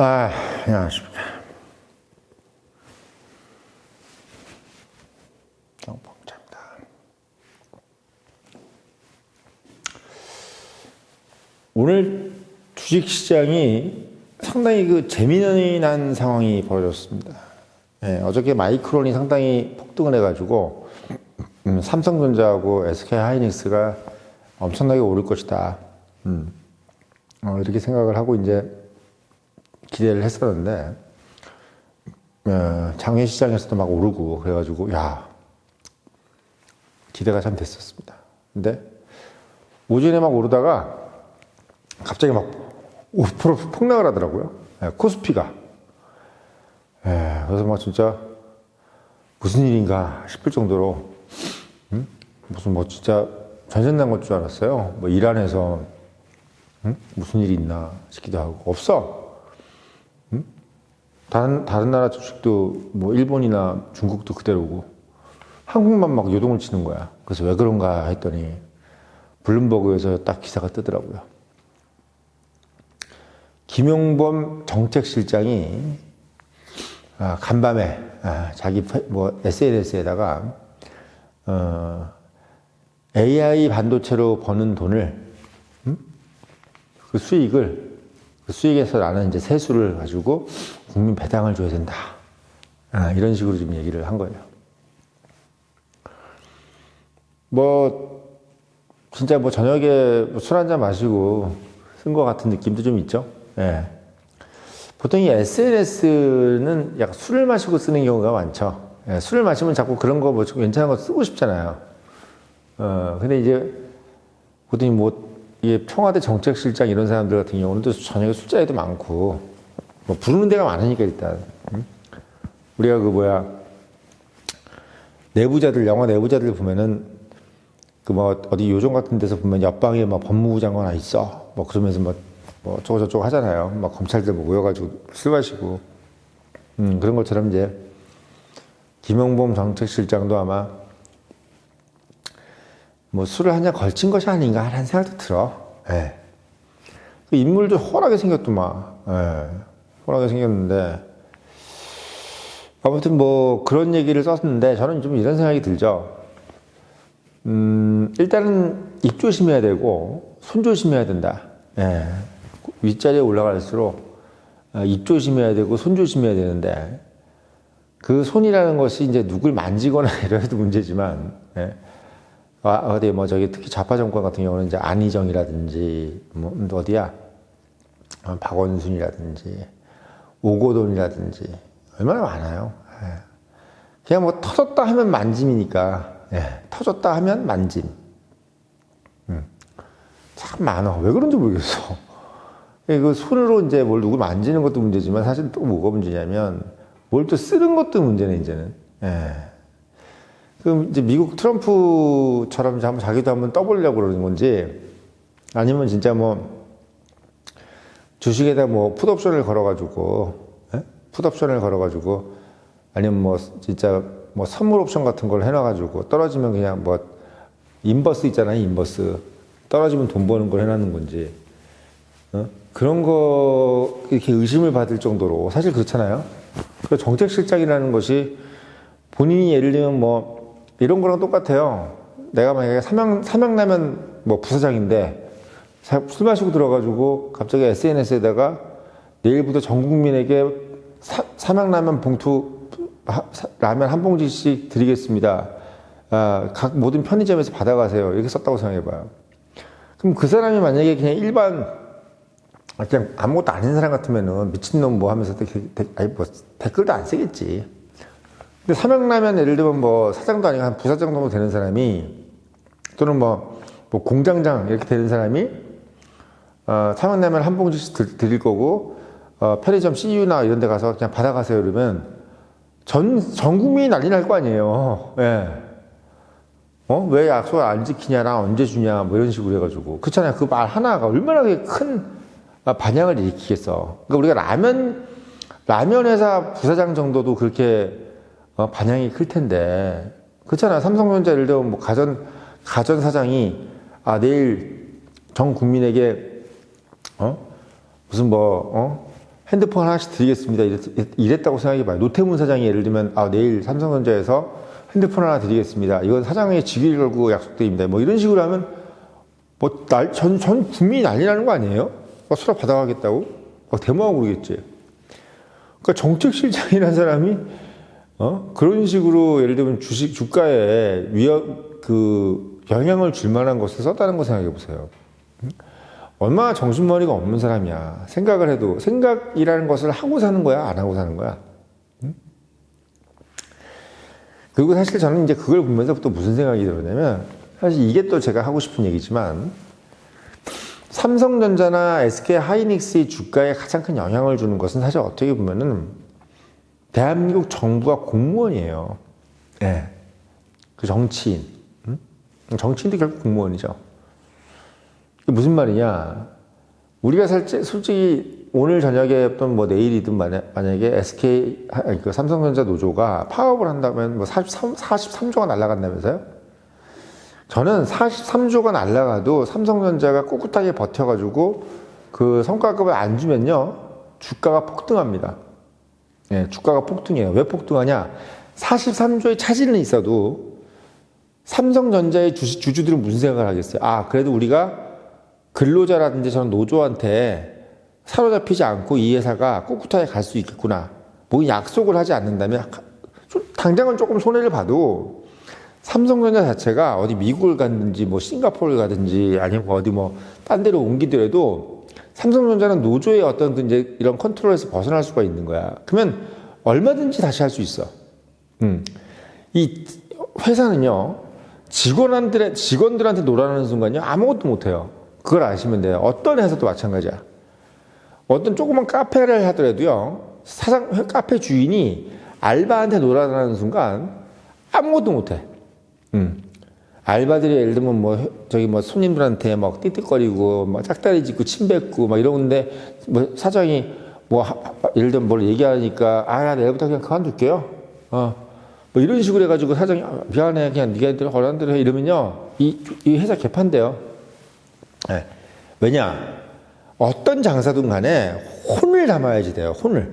안녕하십니까. 정봉자입니다. 오늘 주식시장이 상당히 재미난 상황이 벌어졌습니다. 어저께 마이크론이 상당히 폭등을 해가지고, 삼성전자하고 SK하이닉스가 엄청나게 오를 것이다. 이렇게 생각을 하고 이제 기대를 했었는데, 장외 시장에서도 막 오르고 그래가지고, 기대가 참 됐었습니다. 근데 오전에 막 오르다가 갑자기 막 5% 폭락을 하더라고요. 코스피가. 그래서 막 진짜 무슨 일인가 싶을 정도로, 무슨 진짜 전쟁 난 것 줄 알았어요. 이란에서 무슨 일이 있나 싶기도 하고. 없어. 다른 나라 주식도 일본이나 중국도 그대로고 한국만 막 요동을 치는 거야. 그래서 왜 그런가 했더니 블룸버그에서 딱 기사가 뜨더라고요. 김용범 정책실장이 간밤에 자기 SNS에다가 AI 반도체로 버는 돈을 그 수익에서 나는 이제 세수를 가지고 국민 배당을 줘야 된다. 이런 식으로 지금 얘기를 한 거예요. 진짜 저녁에 술 한잔 마시고 쓴 것 같은 느낌도 좀 있죠. 보통 이 SNS는 약간 술을 마시고 쓰는 경우가 많죠. 술을 마시면 자꾸 그런 거 괜찮은 거 쓰고 싶잖아요. 근데 이제 보통 이게 청와대 정책실장 이런 사람들 같은 경우는 또 저녁에 술자리도 많고, 부르는 데가 많으니까 일단. 우리가 내부자들, 영화 내부자들 보면은, 어디 요정 같은 데서 보면 옆방에 법무부 장관 있어. 그러면서 저쩌고 하잖아요. 검찰들 모여가지고 술 마시고. 그런 것처럼 이제, 김용범 정책실장도 아마 술을 한 잔 걸친 것이 아닌가 하는 생각도 들어. 그 인물도 훤하게 생겼더만. 훤하게 생겼는데, 아무튼 그런 얘기를 썼는데, 저는 좀 이런 생각이 들죠. 일단은 입 조심해야 되고, 손 조심해야 된다. 윗자리에 올라갈수록, 입 조심해야 되고, 손 조심해야 되는데, 그 손이라는 것이 이제 누굴 만지거나 이래도 문제지만, 어디 특히 좌파 정권 같은 경우는 이제 안희정이라든지 어디야 박원순이라든지 오고돈이라든지 얼마나 많아요. 그냥 터졌다 하면 만짐이니까. 터졌다 하면 만짐. 참 많아. 왜 그런지 모르겠어. 그 손으로 이제 누구 만지는 것도 문제지만 사실 또 뭐가 문제냐면 뭘 또 쓰는 것도 문제네 이제는. 그럼 이제 미국 트럼프처럼 자기도 한번 떠보려고 그러는 건지, 아니면 진짜 주식에다 풋옵션을 걸어가지고, 아니면 진짜 선물 옵션 같은 걸 해놔가지고, 떨어지면 그냥 인버스 있잖아요, 인버스. 떨어지면 돈 버는 걸 해놨는 건지, 그런 거, 이렇게 의심을 받을 정도로, 사실 그렇잖아요. 그 정책실장이라는 것이 본인이 예를 들면 이런 거랑 똑같아요. 내가 만약에 삼양라면 부사장인데 술 마시고 들어가지고 갑자기 SNS에다가 내일부터 전 국민에게 삼양라면 라면 한 봉지씩 드리겠습니다. 각 모든 편의점에서 받아가세요. 이렇게 썼다고 생각해봐요. 그럼 그 사람이 만약에 그냥 그냥 아무것도 아닌 사람 같으면은 미친놈 하면서 댓글도 안 쓰겠지. 근데 삼양라면 예를 들면 사장도 아니고 한 부사장 정도 되는 사람이, 또는 공장장 이렇게 되는 사람이 삼양라면 한 봉지씩 드릴 거고, 편의점 CU나 이런 데 가서 그냥 받아가세요 이러면 전 국민이 난리 날 거 아니에요. 왜 약속을 안 지키냐나 언제 주냐 이런 식으로 해가지고. 그렇잖아요. 그 말 하나가 얼마나 큰 반향을 일으키겠어. 그러니까 우리가 라면 회사 부사장 정도도 그렇게 반향이 클 텐데. 그렇잖아요. 삼성전자 예를 들면 가전 사장이 내일 전 국민에게 무슨 핸드폰 하나씩 드리겠습니다. 이랬다고 생각해봐요. 노태문 사장이 예를 들면 내일 삼성전자에서 핸드폰 하나 드리겠습니다. 이건 사장의 직위를 걸고 약속드립니다. 뭐 이런 식으로 하면 전 국민이 난리 나는 거 아니에요? 수락 받아가겠다고? 대모하고 그러겠지. 그러니까 정책실장이라는 사람이 그런 식으로 예를 들면 주가에 영향을 줄 만한 것을 썼다는 거 생각해 보세요. 얼마나 정신머리가 없는 사람이야. 생각을 해도 생각이라는 것을 하고 사는 거야, 안 하고 사는 거야. 그리고 사실 저는 이제 그걸 보면서 또 무슨 생각이 들었냐면, 사실 이게 또 제가 하고 싶은 얘기지만, 삼성전자나 SK 하이닉스의 주가에 가장 큰 영향을 주는 것은 사실 어떻게 보면은 대한민국 정부와 공무원이에요. 네. 그 정치인. 정치인도 결국 공무원이죠. 무슨 말이냐. 우리가 솔직히 오늘 저녁에 어떤 내일이든 만약에 삼성전자 노조가 파업을 한다면 43조가 날아간다면서요? 저는 43조가 날아가도 삼성전자가 꿋꿋하게 버텨가지고 그 성과급을 안 주면요. 주가가 폭등합니다. 네, 주가가 폭등해요. 왜 폭등하냐? 43조의 차질은 있어도 삼성전자의 주주들은 무슨 생각을 하겠어요? 그래도 우리가 근로자라든지 저는 노조한테 사로잡히지 않고 이 회사가 꿋꿋하게 갈 수 있겠구나. 뭐 약속을 하지 않는다면 당장은 조금 손해를 봐도 삼성전자 자체가 어디 미국을 가든지 싱가포르를 가든지 아니면 어디 딴 데로 옮기더라도 삼성전자는 노조의 어떤 이제 이런 컨트롤에서 벗어날 수가 있는 거야. 그러면 얼마든지 다시 할 수 있어. 이 회사는요, 직원들한테 놀아나는 순간요, 아무것도 못해요. 그걸 아시면 돼요. 어떤 회사도 마찬가지야. 어떤 조그만 카페를 하더라도요, 카페 주인이 알바한테 놀아나는 순간 아무것도 못해. 알바들이 예를 들면 손님들한테 띠띠거리고 짝다리 짚고 침 뱉고 이러는데 사장이 예를 들면 뭘 얘기하니까 내일부터 그냥 그만둘게요. 이런 식으로 해가지고 사장이 미안해 그냥 네가 하라는 대로 해 이러면요 이 회사 개판돼요. 네. 왜냐 어떤 장사든 간에 혼을 담아야지 돼요. 혼을.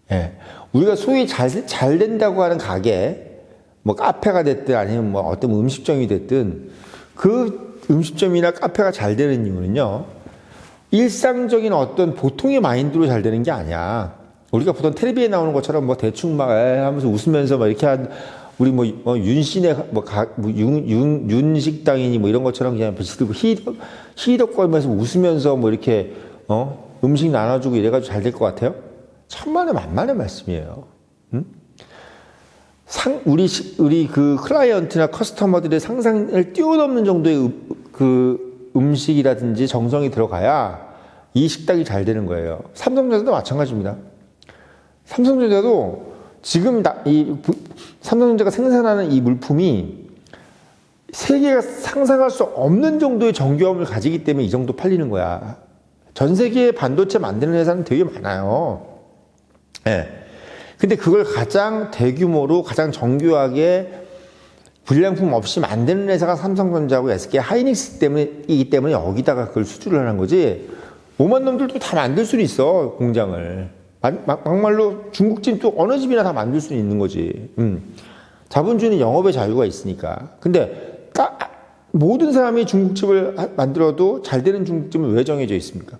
네. 우리가 소위 잘 된다고 하는 가게 카페가 됐든 아니면 어떤 음식점이 됐든 그 음식점이나 카페가 잘 되는 이유는요 일상적인 어떤 보통의 마인드로 잘 되는 게 아니야. 우리가 보통 텔레비에 나오는 것처럼 대충 하면서 웃으면서 이렇게 우리 윤씨네 윤식당이니 이런 것처럼 그냥 배치 들고 히덕거리면서 웃으면서 이렇게 음식 나눠주고 이래가지고 잘 될 것 같아요? 천만에 만만의 말씀이에요. 응? 우리 그 클라이언트나 커스터머들의 상상을 뛰어넘는 정도의 그 음식이라든지 정성이 들어가야 이 식당이 잘 되는 거예요. 삼성전자도 마찬가지입니다. 삼성전자도 지금 삼성전자가 생산하는 이 물품이 세계가 상상할 수 없는 정도의 정교함을 가지기 때문에 이 정도 팔리는 거야. 전 세계에 반도체 만드는 회사는 되게 많아요. 네. 근데 그걸 가장 대규모로 가장 정교하게 불량품 없이 만드는 회사가 삼성전자하고 SK 하이닉스 때문이기 때문에 여기다가 그걸 수주를 하는 거지. 오만 놈들도 다 만들 수는 있어, 공장을. 막말로 중국집도 어느 집이나 다 만들 수는 있는 거지. 자본주의는 영업의 자유가 있으니까. 근데 모든 사람이 중국집을 만들어도 잘 되는 중국집은 왜 정해져 있습니까?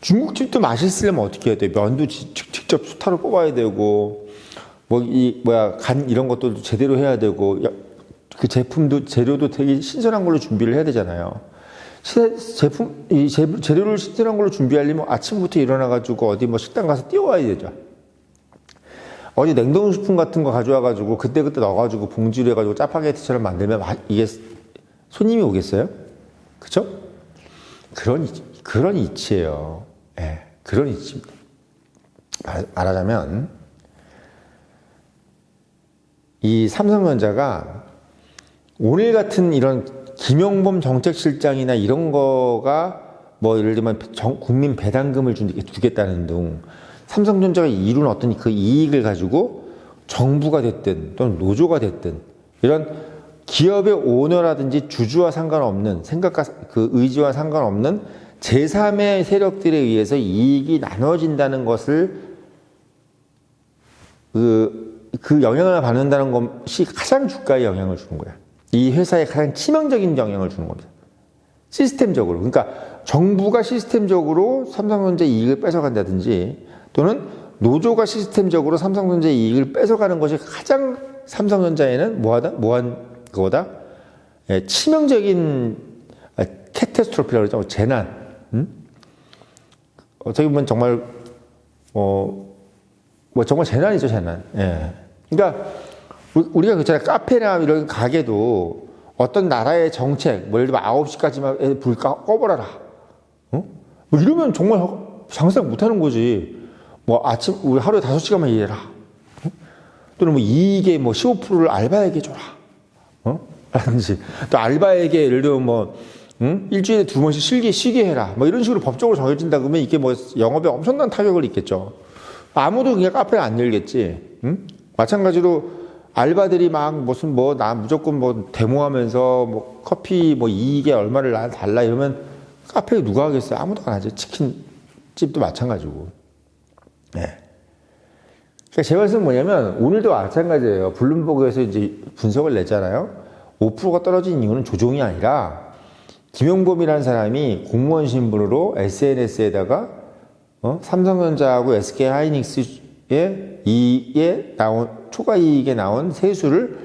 중국집도 맛있으려면 어떻게 해야 돼? 면도 직접 수타로 뽑아야 되고, 간 이런 것도 제대로 해야 되고, 그 재료도 되게 신선한 걸로 준비를 해야 되잖아요. 재료를 신선한 걸로 준비하려면 아침부터 일어나가지고 어디 식당 가서 띄워와야 되죠. 어디 냉동식품 같은 거 가져와가지고 그때그때 넣어가지고 봉지로 해가지고 짜파게티처럼 만들면 이게 손님이 오겠어요? 그쵸? 그런 이치예요. 예, 그런 이치입니다. 말하자면, 이 삼성전자가 오늘 같은 이런 김용범 정책실장이나 이런 거가 예를 들면 국민 배당금을 주겠다는 등 삼성전자가 이룬 어떤 그 이익을 가지고 정부가 됐든 또는 노조가 됐든 이런 기업의 오너라든지 주주와 상관없는 생각과 그 의지와 상관없는 제3의 세력들에 의해서 이익이 나눠진다는 것을 그 영향을 받는다는 것이 가장 주가에 영향을 주는 거야. 이 회사에 가장 치명적인 영향을 주는 겁니다. 시스템적으로. 그러니까 정부가 시스템적으로 삼성전자 이익을 뺏어간다든지 또는 노조가 시스템적으로 삼성전자 이익을 뺏어가는 것이 가장 삼성전자에는 뭐한 그거다? 예, 치명적인 캐타스트로피라고 그러죠. 재난. 어떻게 보면 정말 정말 재난이죠, 재난. 예. 그러니까 우리가 그렇잖아요. 카페나 이런 가게도 어떤 나라의 정책, 예를 들면 9시까지만 불 꺼버려라. 뭐 이러면 정말 장사 못 하는 거지. 우리 하루에 5시간만 일해라. 또는 이익의 15%를 알바에게 줘라. 라든지. 또 알바에게 예를 들면 일주일에 2번씩 쉬게 해라. 이런 식으로 법적으로 정해진다 그러면 이게 영업에 엄청난 타격을 입겠죠. 아무도 그냥 카페를 안 열겠지. 마찬가지로 알바들이 나 무조건 데모하면서 커피 이익에 얼마를 달라 이러면 카페에 누가 하겠어요? 아무도 안 하죠. 치킨집도 마찬가지고. 네. 그러니까 제 말씀은 뭐냐면 오늘도 마찬가지예요. 블룸버그에서 이제 분석을 냈잖아요. 5%가 떨어진 이유는 조종이 아니라 김용범이라는 사람이 공무원 신분으로 SNS에다가 삼성전자하고 SK하이닉스의 이익에 초과 이익에 나온 세수를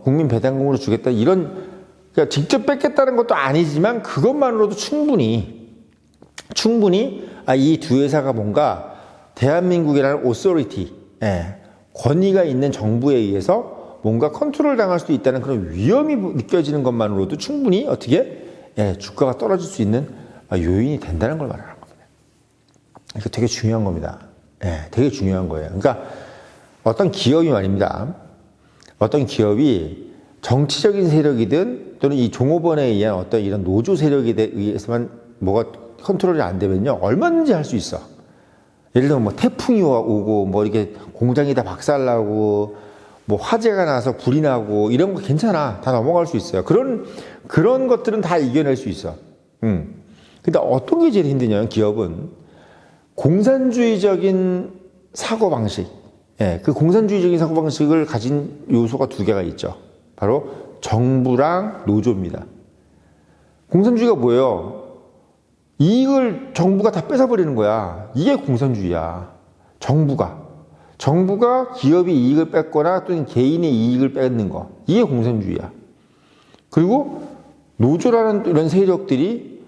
국민 배당금으로 주겠다 이런 그러니까 직접 뺏겠다는 것도 아니지만 그것만으로도 충분히 이 두 회사가 뭔가 대한민국이라는 오소리티 권위가 있는 정부에 의해서 뭔가 컨트롤 당할 수도 있다는 그런 위험이 느껴지는 것만으로도 충분히 주가가 떨어질 수 있는 요인이 된다는 걸 말하는 겁니다. 이거 되게 중요한 겁니다. 되게 중요한 거예요. 그러니까 어떤 기업이 말입니다. 어떤 기업이 정치적인 세력이든 또는 이 종업원에 의한 어떤 이런 노조 세력에 의해서만 뭐가 컨트롤이 안 되면요. 얼마든지 할 수 있어. 예를 들면 태풍이 오고 이렇게 공장이 다 박살나고 화재가 나서 불이 나고 이런 거 괜찮아. 다 넘어갈 수 있어요. 그런 것들은 다 이겨낼 수 있어. 근데 어떤 게 제일 힘드냐면 기업은 공산주의적인 사고방식. 그 공산주의적인 사고방식을 가진 요소가 두 개가 있죠. 바로 정부랑 노조입니다. 공산주의가 뭐예요? 이익을 정부가 다 뺏어버리는 거야. 이게 공산주의야. 정부가 기업이 이익을 뺏거나 또는 개인의 이익을 뺏는 거. 이게 공산주의야. 그리고 노조라는 이런 세력들이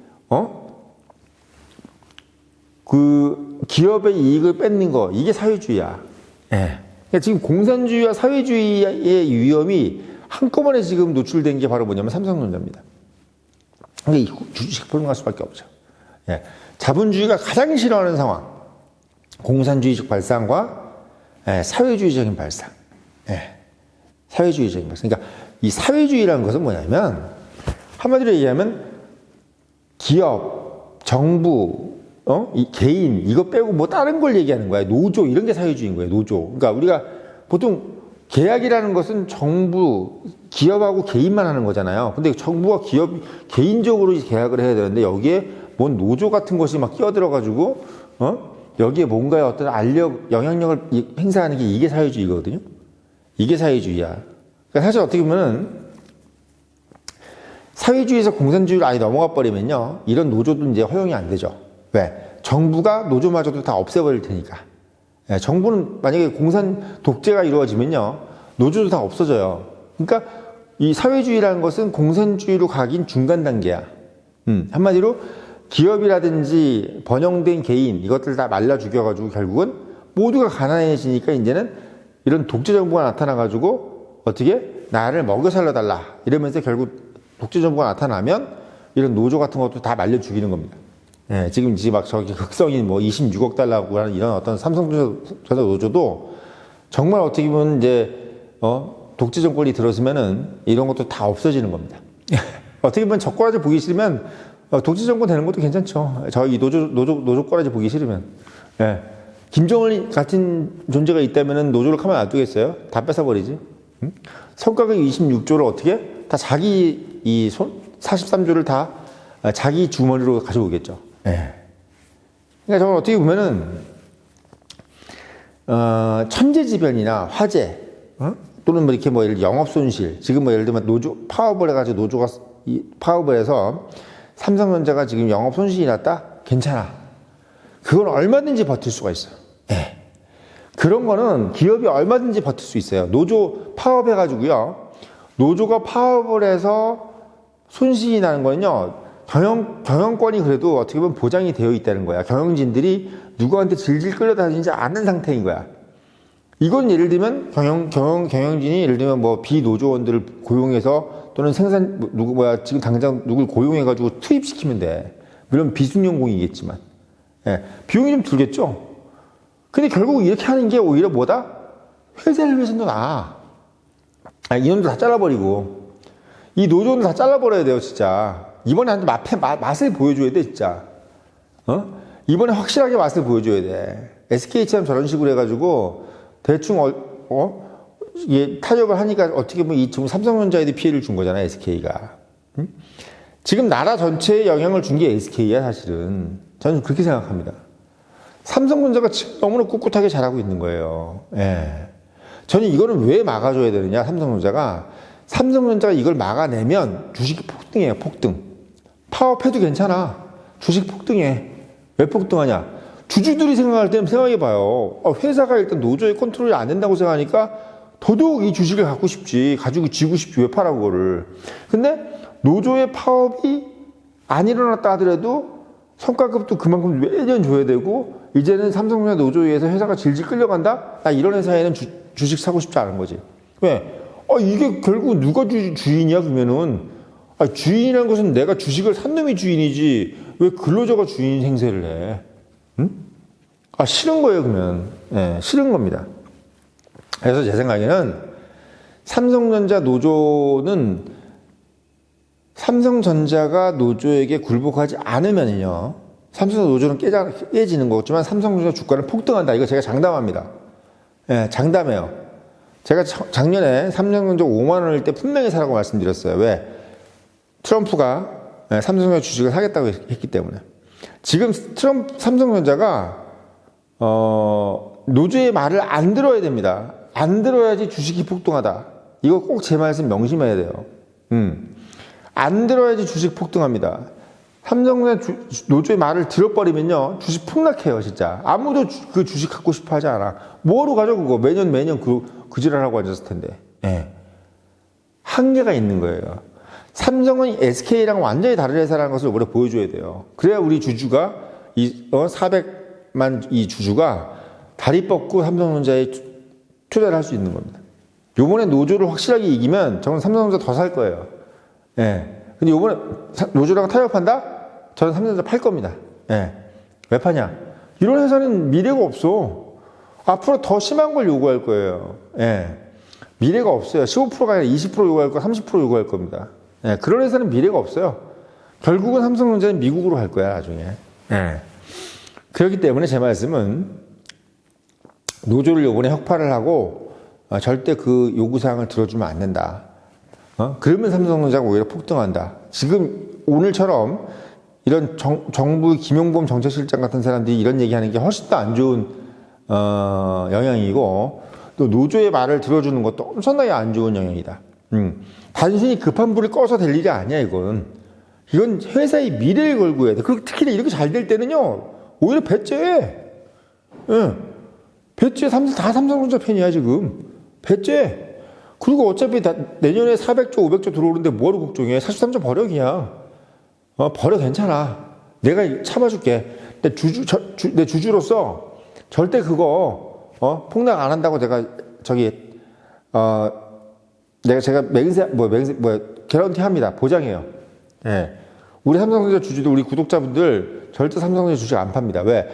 그 기업의 이익을 뺏는 거. 이게 사회주의야. 그러니까 지금 공산주의와 사회주의의 위험이 한꺼번에 지금 노출된 게 바로 뭐냐면 삼성전자입니다. 이게 주식 폭락할 수밖에 없죠. 자본주의가 가장 싫어하는 상황. 공산주의적 발상과 사회주의적인 발상. 사회주의적인 발상. 그러니까 이 사회주의라는 것은 뭐냐면 한마디로 얘기하면 기업, 정부, 이 개인 이거 빼고 다른 걸 얘기하는 거야. 노조 이런 게 사회주의인 거예요. 노조. 그러니까 우리가 보통 계약이라는 것은 정부, 기업하고 개인만 하는 거잖아요. 근데 정부와 개인적으로 계약을 해야 되는데 여기에 뭔 노조 같은 것이 막 끼어들어가지고, 여기에 뭔가의 어떤 영향력을 행사하는 게 이게 사회주의거든요. 이게 사회주의야. 그러니까 사실 어떻게 보면은 사회주의에서 공산주의로 아예 넘어가 버리면요. 이런 노조도 이제 허용이 안 되죠. 왜? 정부가 노조마저도 다 없애버릴 테니까. 정부는 만약에 공산 독재가 이루어지면요. 노조도 다 없어져요. 그러니까 이 사회주의라는 것은 공산주의로 가긴 중간 단계야. 한마디로 기업이라든지 번영된 개인 이것들 다 말라 죽여가지고 결국은 모두가 가난해지니까 이제는 이런 독재 정부가 나타나가지고 어떻게 나를 먹여 살려달라 이러면서 결국 독재 정부가 나타나면 이런 노조 같은 것도 다 말려 죽이는 겁니다. 지금 막 저기 극성인 26억 달러고 하는 이런 어떤 삼성전자 노조도 정말 어떻게 보면 이제 독재 정권이 들어서면은 이런 것도 다 없어지는 겁니다. 어떻게 보면 저 꼬라지 보기 싫으면 독재 정권 되는 것도 괜찮죠. 저희 노조 꼬라지 보기 싫으면. 김정일 같은 존재가 있다면은 노조를 가만 놔두겠어요? 다 뺏어버리지. 성과금 26조를 어떻게? 다 자기 43조를 다 자기 주머니로 가져오겠죠. 예. 그러니까 저는 어떻게 보면은 천재지변이나 화재, 또는 뭐 이렇게 뭐 예를 들어 영업 손실, 지금 뭐 예를 들면 노조 파업을 해가지고 노조가 파업을 해서 삼성전자가 지금 영업 손실이 났다? 괜찮아. 그건 얼마든지 버틸 수가 있어요. 예. 그런 거는 기업이 얼마든지 버틸 수 있어요. 노조 파업해가지고요. 노조가 파업을 해서 손실이 나는 거는요. 경영권이 그래도 어떻게 보면 보장이 되어 있다는 거야. 경영진들이 누구한테 질질 끌려다니지 않는 상태인 거야. 이건 예를 들면 경영진이 예를 들면 뭐 비노조원들을 고용해서 또는 지금 당장 누굴 고용해가지고 투입시키면 돼. 물론 비순용공이겠지만. 예, 비용이 좀 들겠죠? 근데 결국 이렇게 하는 게 오히려 뭐다? 회사를 위해서는 더 나아. 이놈들 다 잘라버리고. 이 노조는 다 잘라버려야 돼요, 진짜. 이번에 한 맛을 보여줘야 돼, 진짜. 이번에 확실하게 맛을 보여줘야 돼. SK처럼 저런 식으로 해가지고, 대충, 이게 타협을 하니까 어떻게 보면 지금 삼성전자에도 피해를 준 거잖아, SK가. 응? 지금 나라 전체에 영향을 준 게 SK야, 사실은. 저는 그렇게 생각합니다. 삼성전자가 지금 너무나 꿋꿋하게 잘하고 있는 거예요. 예. 저는 이거는 왜 막아줘야 되느냐, 삼성전자가 이걸 막아내면 주식이 폭등해요, 폭등. 파업해도 괜찮아. 주식 폭등해. 왜 폭등하냐? 주주들이 생각할 때는 생각해봐요. 회사가 일단 노조의 컨트롤이 안 된다고 생각하니까 더더욱 이 주식을 갖고 싶지. 가지고 지고 싶지. 왜 팔아, 그거를. 근데 노조의 파업이 안 일어났다 하더라도 성과급도 그만큼 매년 줘야 되고, 이제는 삼성전자 노조에 의해서 회사가 질질 끌려간다? 나 이런 회사에는 주식 사고 싶지 않은 거지. 왜? 이게 결국 누가 주인이야, 그러면은? 주인이라는 것은 내가 주식을 산 놈이 주인이지, 왜 근로자가 주인 행세를 해? 응? 싫은 거예요, 그러면. 예, 싫은 겁니다. 그래서 제 생각에는 삼성전자가 노조에게 굴복하지 않으면요, 삼성전자 노조는 깨지는 거지만 삼성전자 주가는 폭등한다. 이거 제가 장담합니다. 예, 장담해요. 제가 작년에 삼성전자 5만 원일 때 분명히 사라고 말씀드렸어요. 왜? 트럼프가 삼성전자 주식을 사겠다고 했기 때문에. 지금 삼성전자가 노조의 말을 안 들어야 됩니다. 안 들어야지 주식이 폭등하다. 이거 꼭 제 말씀 명심해야 돼요. 안 들어야지 주식 폭등합니다. 삼성전자 노조의 말을 들어버리면요, 주식 폭락해요, 진짜. 아무도 그 주식 갖고 싶어 하지 않아. 뭐로 가져, 그거? 매년 그 지랄하고 앉았을 텐데. 예. 한계가 있는 거예요. 삼성은 SK랑 완전히 다른 회사라는 것을 우리가 보여줘야 돼요. 그래야 우리 주주가, 400만 이 주주가 다리 뻗고 삼성전자에 투자를 할 수 있는 겁니다. 요번에 노조를 확실하게 이기면 저는 삼성전자 더 살 거예요. 예. 근데 요번에 노조랑 타협한다? 저는 삼성전자 팔 겁니다. 예. 왜 파냐? 이런 회사는 미래가 없어. 앞으로 더 심한 걸 요구할 거예요. 예. 미래가 없어요. 15%가 아니라 20% 요구할 거, 30% 요구할 겁니다. 예. 그런 회사는 미래가 없어요. 결국은 삼성전자는 미국으로 갈 거야, 나중에. 예. 그렇기 때문에 제 말씀은 노조를 요번에 혁파를 하고 절대 그 요구사항을 들어주면 안 된다. 그러면 삼성전자가 오히려 폭등한다. 지금 오늘처럼 이런 정부 김용범 정책실장 같은 사람들이 이런 얘기하는 게 훨씬 더 안 좋은 영향이고, 또 노조의 말을 들어주는 것도 엄청나게 안 좋은 영향이다. 단순히 급한 불을 꺼서 될 일이 아니야, 이건 회사의 미래를 걸고 해야 돼. 그리고 특히나 이렇게 잘 될 때는요, 오히려 배째해. 예. 배째, 다 삼성전자 팬이야, 지금. 배째. 그리고 어차피 내년에 400조, 500조 들어오는데 뭐하러 걱정해? 43조 버려, 그냥. 버려, 괜찮아. 내가 참아줄게. 내 주주로서 절대 그거, 폭락 안 한다고 제가 개런티 합니다. 보장해요. 예. 우리 삼성전자 주주들, 우리 구독자분들 절대 삼성전자 주식 안 팝니다. 왜?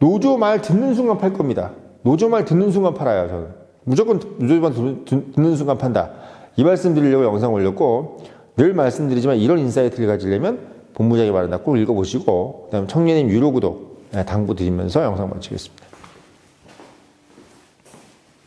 노조 말 듣는 순간 팔 겁니다. 노조 말 듣는 순간 팔아요, 저는. 무조건 노조 말 듣는 순간 판다. 이 말씀 드리려고 영상 올렸고, 늘 말씀드리지만 이런 인사이트를 가지려면 본부장이 말한다 꼭 읽어보시고, 그 다음에 청년님 유료 구독 당부 드리면서 영상 마치겠습니다.